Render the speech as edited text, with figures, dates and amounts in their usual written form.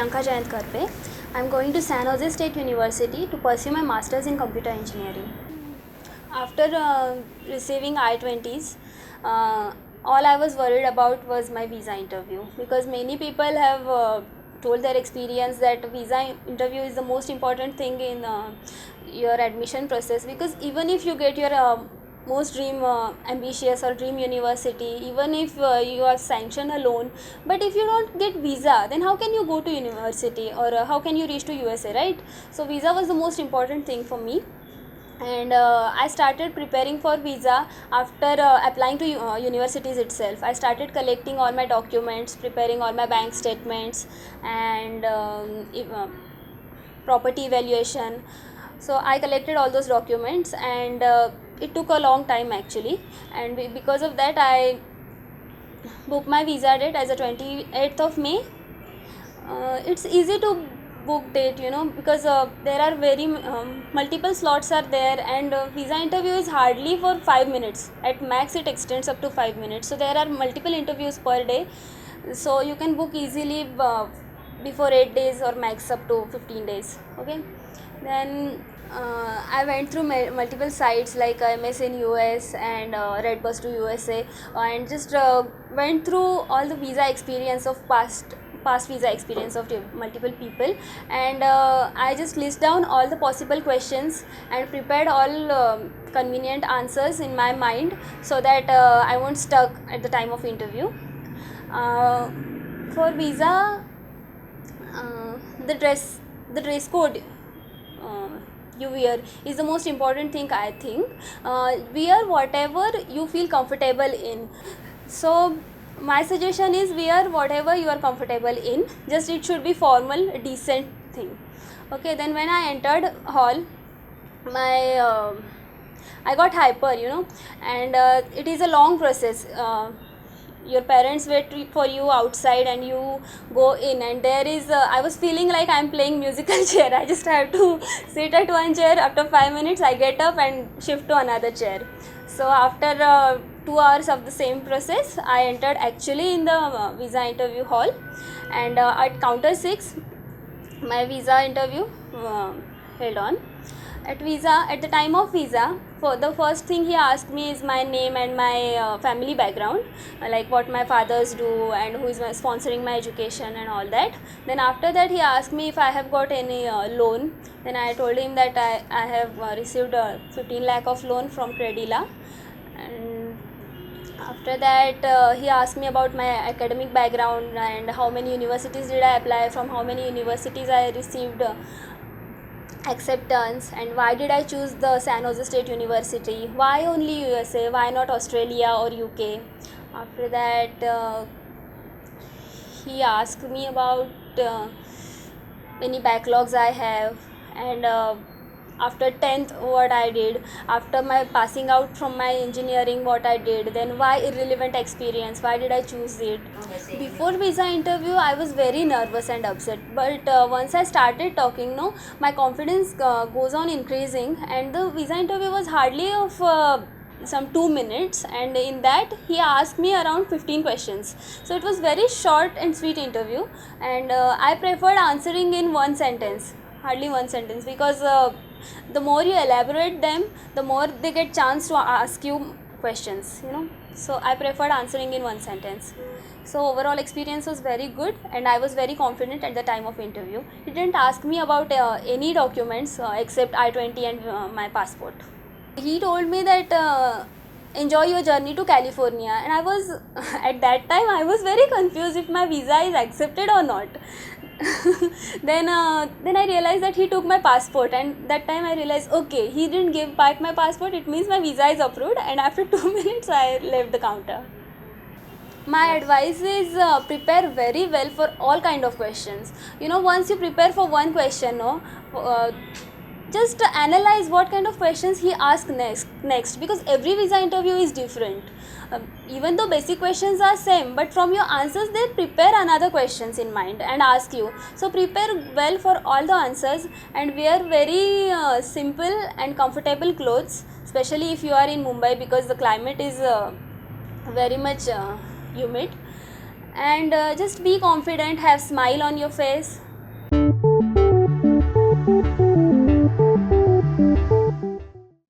Priyanka Jayant Karpe. I'm going to San Jose State University to pursue my master's in computer engineering. After receiving I-20s, all I was worried about was my visa interview, because many people have told their experience that visa interview is the most important thing in your admission process, because even if you get your most dream ambitious or dream university, even if you are sanctioned a loan, but if you don't get visa, then how can you go to university, or how can you reach to USA, right? So visa was the most important thing for me, and I started preparing for visa after applying to universities itself. I started collecting all my documents, preparing all my bank statements, and property evaluation. So I collected all those documents, and it took a long time actually, and because of that I booked my visa date as a 28th of May. It's easy to book date, because there are very multiple slots are there, and visa interview is hardly for 5 minutes. At max it extends up to 5 minutes, so there are multiple interviews per day, so you can book easily before 8 days or max up to 15 days. Okay, then I went through multiple sites like MS in US and Redbus to USA, and just went through all the visa experience of past visa experience of multiple people, and I just list down all the possible questions and prepared all convenient answers in my mind, so that I won't stuck at the time of interview. For visa, the dress code you wear is the most important thing, I think. Wear whatever you feel comfortable in. So my suggestion is wear whatever you are comfortable in, just it should be formal, decent thing. Okay, then when I entered hall, my I got hyper, and it is a long process. Your parents wait for you outside and you go in, and there is I was feeling like I'm playing musical chair. I just have to sit at one chair. After 5 minutes I get up and shift to another chair. So after 2 hours of the same process, I entered actually in the visa interview hall, and at counter 6 my visa interview held on. At the time of visa, for the first thing he asked me is my name and my family background, like what my fathers do and who is sponsoring my education and all that. Then after that he asked me if I have got any loan. Then I told him that I have received 15 lakh of loan from Credila. And after that he asked me about my academic background and how many universities did I apply, from how many universities I received acceptance, and why did I choose the San Jose State University, why only USA, why not Australia or UK. After that he asked me about any backlogs I have, and after 10th what I did, after my passing out from my engineering what I did, then why irrelevant experience, why did I choose it. Before visa interview I was very nervous and upset, but once I started talking, my confidence goes on increasing, and the visa interview was hardly of some 2 minutes, and in that he asked me around 15 questions. So it was very short and sweet interview, and I preferred answering in one sentence, hardly one sentence, because the more you elaborate them, the more they get chance to ask you questions, so I preferred answering in one sentence. So overall experience was very good, and I was very confident at the time of interview. He didn't ask me about any documents except I-20 and my passport. He told me that enjoy your journey to California, and I was at that time I was very confused if my visa is accepted or not. then I realized that he took my passport, and that time I realized, okay, he didn't give back my passport, it means my visa is approved, and after 2 minutes I left the counter. My advice is prepare very well for all kind of questions. Once you prepare for one question, just analyze what kind of questions he asks next, because every visa interview is different. Even though basic questions are same, but from your answers they prepare another questions in mind and ask you. So prepare well for all the answers, and wear very simple and comfortable clothes, especially if you are in Mumbai, because the climate is very much humid. And just be confident, have smile on your face,